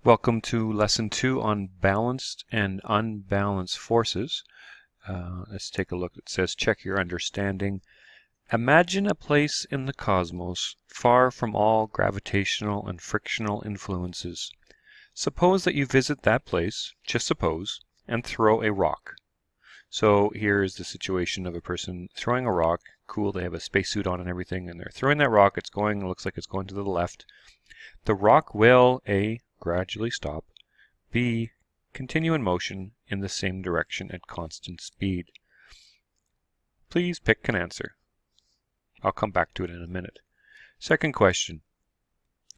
Welcome to Lesson 2 on balanced and unbalanced forces. Let's take a look. It says, check your understanding. Imagine a place in the cosmos far from all gravitational and frictional influences. Suppose that you visit that place, just suppose, and throw a rock. So here is the situation of a person throwing a rock. Cool, they have a spacesuit on and everything, and they're throwing that rock. It looks like it's going to the left. The rock will, A, gradually stop, B, continue in motion in the same direction at constant speed. Please pick an answer. I'll come back to it in a minute. Second question.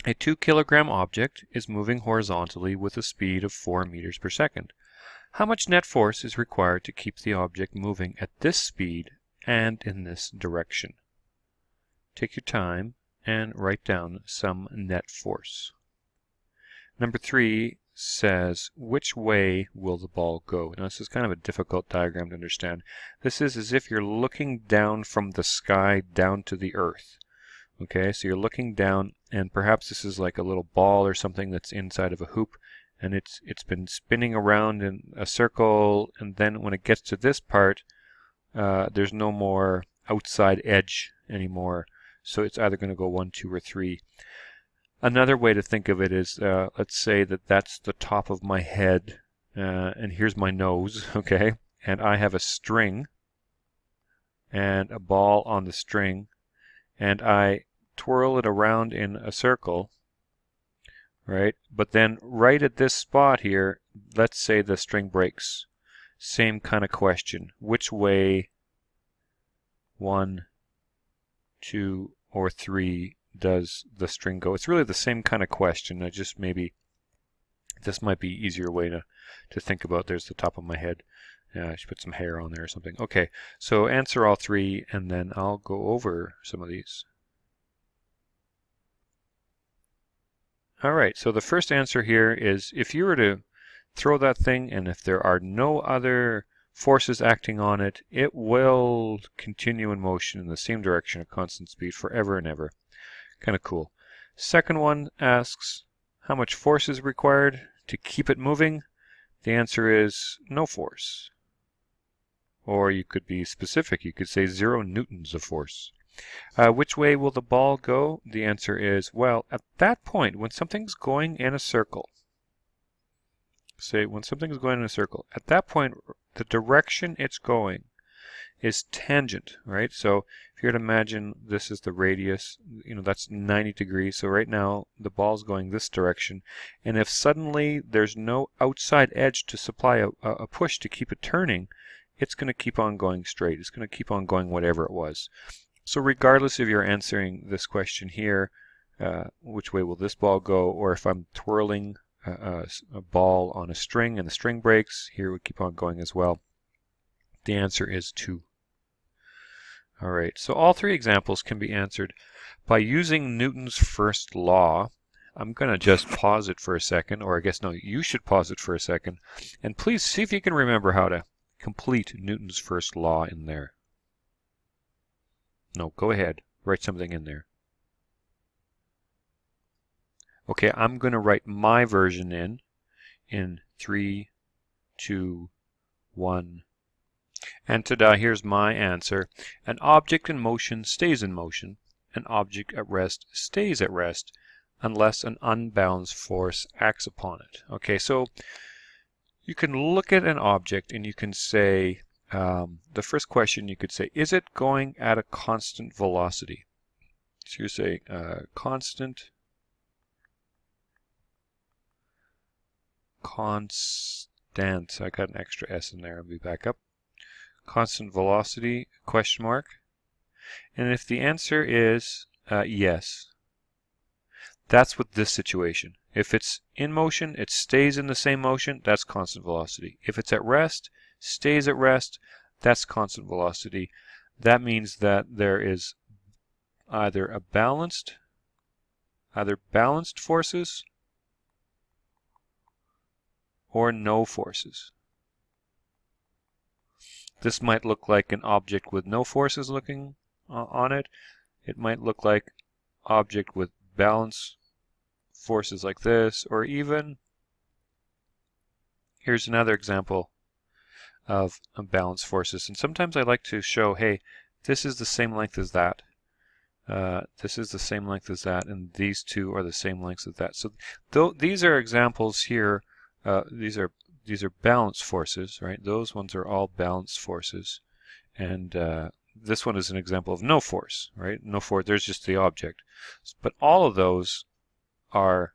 A 2-kilogram object is moving horizontally with a speed of 4 meters per second. How much net force is required to keep the object moving at this speed and in this direction? Take your time and write down some net force. Number 3 says, which way will the ball go? Now this is kind of a difficult diagram to understand. This is as if you're looking down from the sky down to the earth. Okay, so you're looking down, and perhaps this is like a little ball or something that's inside of a hoop, and it's been spinning around in a circle, and then when it gets to this part, there's no more outside edge anymore. So it's either going to go 1, 2, or 3. Another way to think of it is, let's say that that's the top of my head, and here's my nose, okay? And I have a string and a ball on the string, and I twirl it around in a circle, right? But then right at this spot here, let's say the string breaks. Same kind of question. Which way, 1, 2, or 3 does the string go? It's really the same kind of question. I just maybe this might be easier way to think about. There's the top of my head. I should put some hair on there or something. Okay, so answer all 3, and then I'll go over some of these. All right, so the first answer here is if you were to throw that thing, and if there are no other forces acting on it, it will continue in motion in the same direction at constant speed forever and ever. Kind of cool. Second one asks, how much force is required to keep it moving? The answer is no force. Or you could be specific. You could say 0 newtons of force. Which way will the ball go? The answer is, well, at that point, when something's going in a circle, when something's going in a circle, at that point, the direction it's going is tangent, right? So if you were to imagine this is the radius, that's 90 degrees. So right now the ball's going this direction, and if suddenly there's no outside edge to supply a push to keep it turning, it's going to keep on going straight. It's going to keep on going whatever it was. So regardless if you're answering this question here, which way will this ball go, or if I'm twirling a ball on a string and the string breaks, here it would keep on going as well. The answer is 2. All right, so all 3 examples can be answered by using Newton's first law. I'm going to just pause it for a second, or I guess no, you should pause it for a second, and please see if you can remember how to complete Newton's first law in there. No, go ahead, write something in there. Okay, I'm going to write my version in 3, 2, 1. And ta-da, here's my answer. An object in motion stays in motion. An object at rest stays at rest unless an unbalanced force acts upon it. Okay, so you can look at an object and you can say, the first question you could say, is it going at a constant velocity? So you say constant I got an extra S in there. I'll be back up. Constant velocity, question mark. And if the answer is yes, that's what this situation. If it's in motion, it stays in the same motion, that's constant velocity. If it's at rest, stays at rest, that's constant velocity. That means that there is either balanced forces or no forces. This might look like an object with no forces looking on it. It might look like object with balance forces like this, or even Here's another example of unbalanced forces. And sometimes I like to show, hey, this is the same length as that. This is the same length as that, and these two are the same length as that. So these are examples here. These are balanced forces, right? Those ones are all balanced forces, and this one is an example of no force, right? No force. There's just the object, but all of those are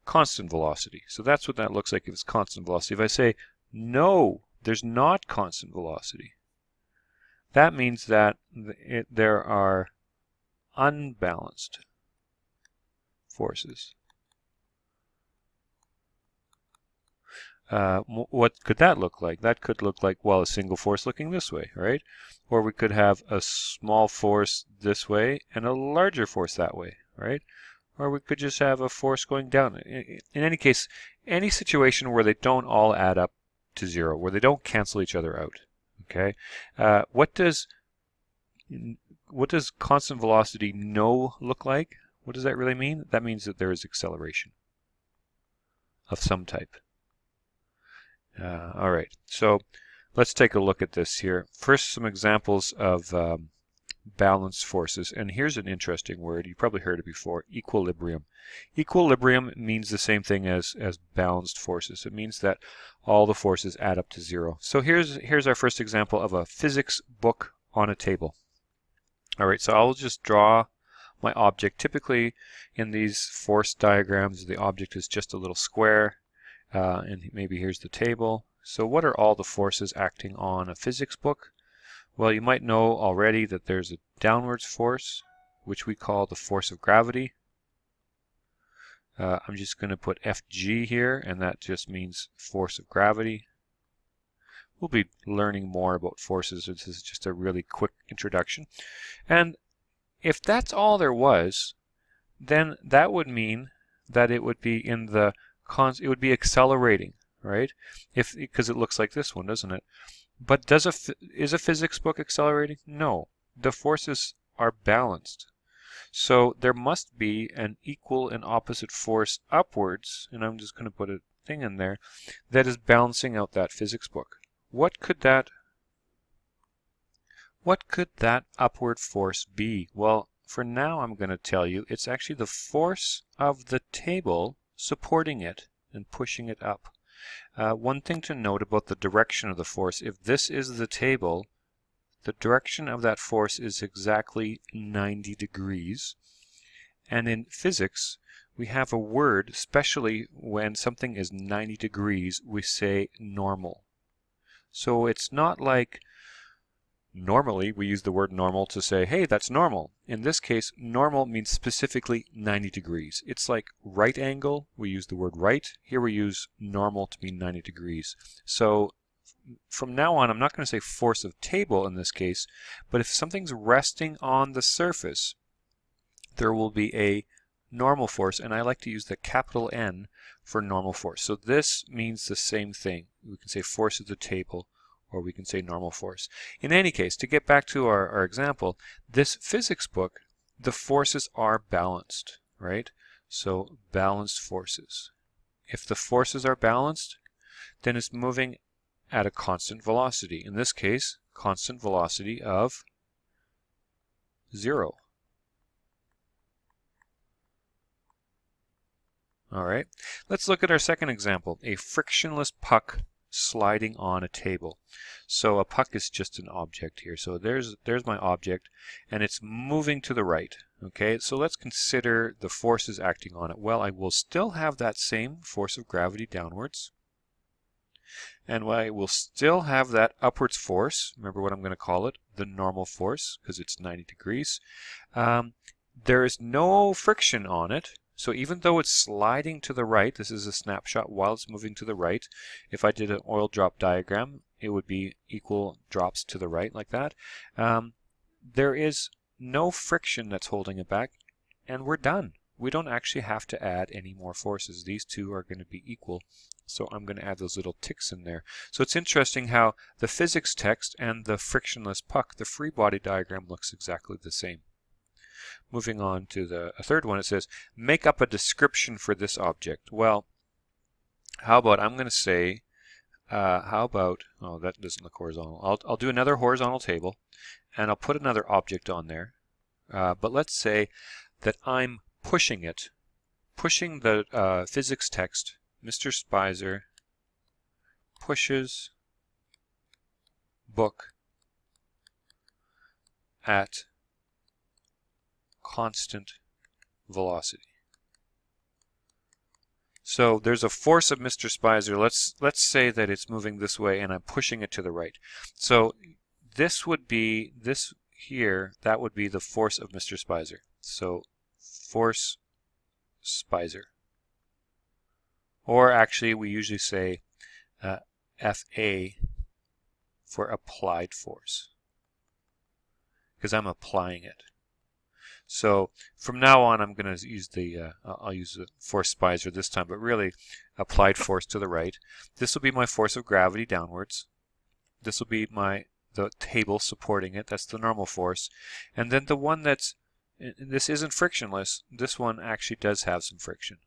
constant velocity. So that's what that looks like if it's constant velocity. If I say no, there's not constant velocity, that means that there are unbalanced forces. What could that look like? That could look like, well, a single force looking this way, right? Or we could have a small force this way and a larger force that way, right? Or we could just have a force going down. In any case, any situation where they don't all add up to zero, where they don't cancel each other out, okay? What does constant velocity no look like? What does that really mean? That means that there is acceleration of some type. All right, so let's take a look at this here. First, some examples of balanced forces. And here's an interesting word. You probably heard it before, equilibrium. Equilibrium means the same thing as balanced forces. It means that all the forces add up to zero. So here's our first example of a physics book on a table. All right, so I'll just draw my object. Typically in these force diagrams, the object is just a little square, and maybe here's the table. So what are all the forces acting on a physics book? Well, you might know already that there's a downwards force, which we call the force of gravity. I'm just going to put Fg here, and that just means force of gravity. We'll be learning more about forces. This is just a really quick introduction. And if that's all there was, then that would mean that it would be in the it would be accelerating, right? Because it looks like this one, doesn't it? But is a physics book accelerating? No. The forces are balanced. So there must be an equal and opposite force upwards, and I'm just going to put a thing in there, that is balancing out that physics book. What could that upward force be? Well, for now I'm going to tell you it's actually the force of the table supporting it and pushing it up. One thing to note about the direction of the force, if this is the table, the direction of that force is exactly 90 degrees. And in physics, we have a word, especially when something is 90 degrees, we say normal. So it's not like normally we use the word normal to say, hey, that's normal. In this case, normal means specifically 90 degrees. It's like right angle, we use the word right. Here we use normal to mean 90 degrees. So from now on, I'm not going to say force of table in this case, but if something's resting on the surface, there will be a normal force, and I like to use the capital N for normal force. So this means the same thing. We can say force of the table, or we can say normal force. In any case, to get back to our example, this physics book, the forces are balanced, right? So balanced forces. If the forces are balanced, then it's moving at a constant velocity. In this case, constant velocity of 0. All right, let's look at our second example, a frictionless puck sliding on a table. So a puck is just an object here. So there's my object, and it's moving to the right. Okay, so let's consider the forces acting on it. Well, I will still have that same force of gravity downwards, and I will still have that upwards force. Remember what I'm going to call it, the normal force, because it's 90 degrees. There is no friction on it. So even though it's sliding to the right, this is a snapshot while it's moving to the right. If I did an oil drop diagram, it would be equal drops to the right like that. There is no friction that's holding it back, and we're done. We don't actually have to add any more forces. These two are going to be equal. So I'm going to add those little ticks in there. So it's interesting how the physics text and the frictionless puck, the free body diagram, looks exactly the same. Moving on to a third one, it says, make up a description for this object. Well, How about I'm going to say, how about, oh, that doesn't look horizontal. I'll do another horizontal table, and I'll put another object on there. But let's say that I'm pushing the physics text. Mr. Spicer pushes book at constant velocity. So there's a force of Mr. Spicer. Let's say that it's moving this way and I'm pushing it to the right. So this would be, this here, that would be the force of Mr. Spicer. So force Spicer. Or actually we usually say FA for applied force, because I'm applying it. So from now on I'm going to use the, I'll use the force Spicer this time, but really applied force to the right. This will be my force of gravity downwards. This will be the table supporting it. That's the normal force. And then the one that's, this isn't frictionless. This one actually does have some friction.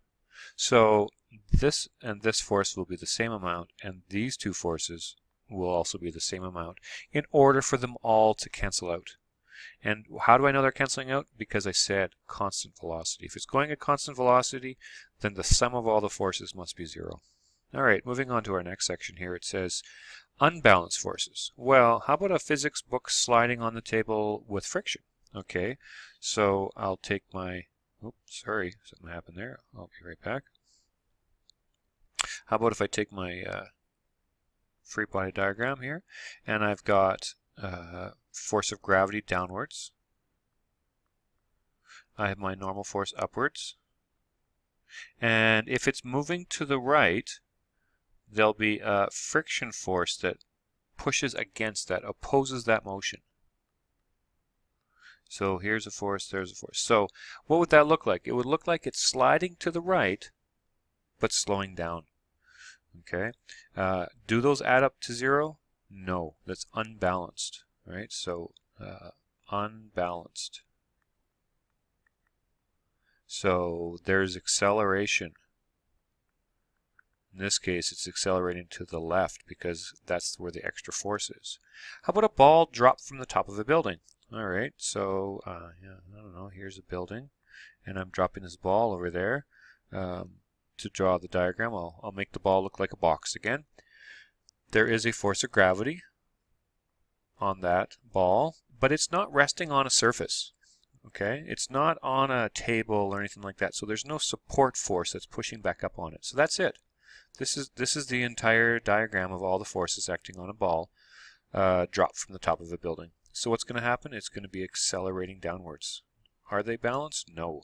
So this and this force will be the same amount, and these two forces will also be the same amount in order for them all to cancel out. And how do I know they're canceling out? Because I said constant velocity. If it's going at constant velocity, then the sum of all the forces must be 0. All right, moving on to our next section here. It says unbalanced forces. Well, how about a physics book sliding on the table with friction? Okay, so I'll take my, oops, sorry, something happened there. I'll be right back. How about if I take my free body diagram here, and I've got force of gravity downwards. I have my normal force upwards. And if it's moving to the right, there'll be a friction force that pushes against that, opposes that motion. So here's a force, there's a force. So what would that look like? It would look like it's sliding to the right, but slowing down. Okay. Do those add up to 0? No, that's unbalanced. Right? So unbalanced. So there's acceleration. In this case, it's accelerating to the left because that's where the extra force is. How about a ball dropped from the top of a building? All right, so yeah, I don't know, here's a building, and I'm dropping this ball over there. To draw the diagram, I'll make the ball look like a box again. There is a force of gravity on that ball, but it's not resting on a surface. Okay, it's not on a table or anything like that, so there's no support force that's pushing back up on it. So that's it. This is the entire diagram of all the forces acting on a ball dropped from the top of a building. So what's going to happen? It's going to be accelerating downwards. Are they balanced? No.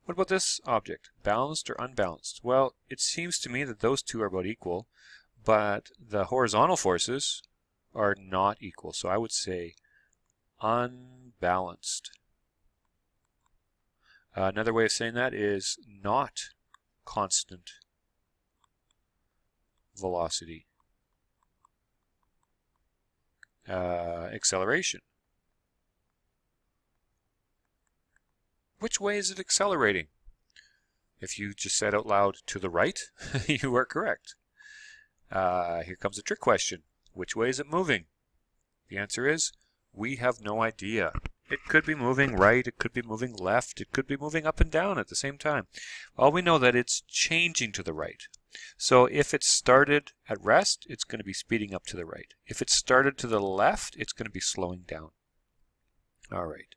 What about this object? Balanced or unbalanced? Well, it seems to me that those two are about equal, but the horizontal forces are not equal. So I would say unbalanced. Another way of saying that is not constant velocity. Acceleration. Which way is it accelerating? If you just said out loud to the right, you are correct. Here comes a trick question. Which way is it moving? The answer is, we have no idea. It could be moving right, it could be moving left, it could be moving up and down at the same time. All we know that it's changing to the right. So if it started at rest, it's going to be speeding up to the right. If it started to the left, it's going to be slowing down. All right.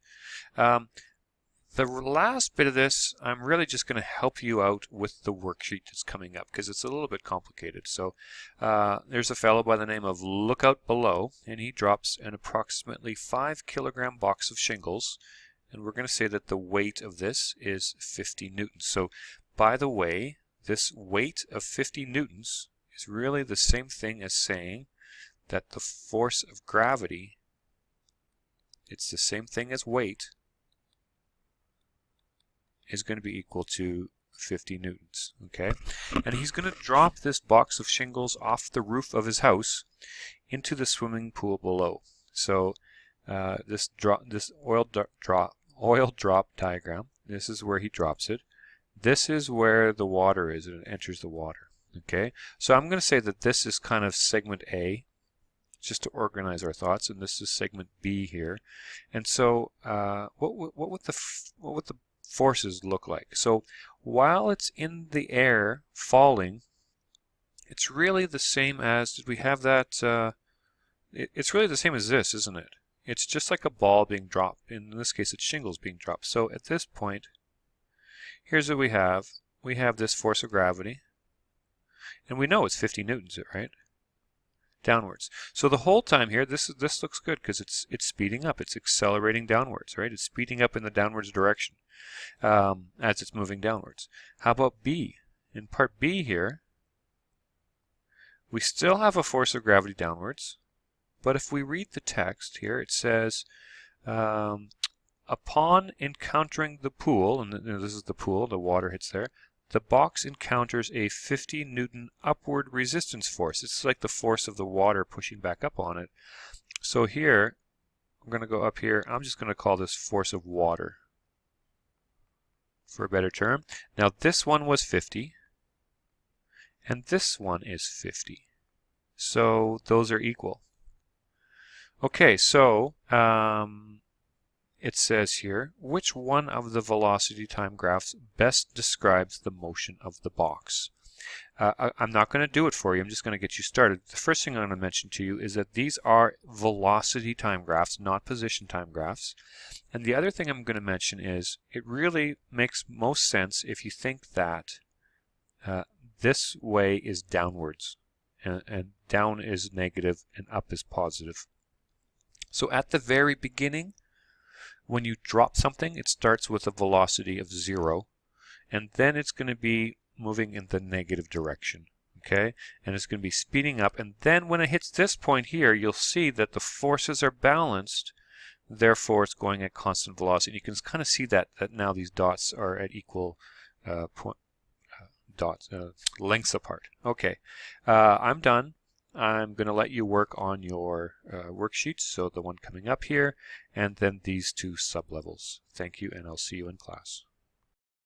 The last bit of this, I'm really just going to help you out with the worksheet that's coming up because it's a little bit complicated. So there's a fellow by the name of Lookout Below, and he drops an approximately 5 kilogram box of shingles, and we're going to say that the weight of this is 50 newtons. So by the way, this weight of 50 newtons is really the same thing as saying that the force of gravity, it's the same thing as weight, is going to be equal to 50 newtons. Okay, and he's going to drop this box of shingles off the roof of his house into the swimming pool below. So this oil drop diagram, this is where he drops it. This is where the water is, and it enters the water. Okay, so I'm going to say that this is kind of segment A, just to organize our thoughts, and this is segment B here. And so what would the forces look like? So while it's in the air falling, it's really the same as, did we have that, it's really the same as this, isn't it? It's just like a ball being dropped. In this case, it's shingles being dropped. So at this point, here's what we have. We have this force of gravity, and we know it's 50 newtons, right? Downwards. So the whole time here, this looks good because it's speeding up. It's accelerating downwards, right? It's speeding up in the downwards direction as it's moving downwards. How about B? In part B here, we still have a force of gravity downwards, but if we read the text here, it says, upon encountering the pool, and this is the pool, the water hits there, the box encounters a 50 Newton upward resistance force. It's like the force of the water pushing back up on it. So here, I'm going to go up here. I'm just going to call this force of water for a better term. Now this one was 50, and this one is 50. So those are equal. Okay, so it says here, which one of the velocity time graphs best describes the motion of the box? I'm not going to do it for you. I'm just going to get you started. The first thing I'm going to mention to you is that these are velocity time graphs, not position time graphs. And the other thing I'm going to mention is it really makes most sense if you think that this way is downwards, and down is negative and up is positive. So at the very beginning, when you drop something, it starts with a velocity of 0, and then it's going to be moving in the negative direction, okay? And it's going to be speeding up, and then when it hits this point here, you'll see that the forces are balanced, therefore it's going at constant velocity. You can kind of see that now these dots are at equal lengths apart. Okay, I'm done. I'm going to let you work on your worksheets, so the one coming up here, and then these two sublevels. Thank you, and I'll see you in class.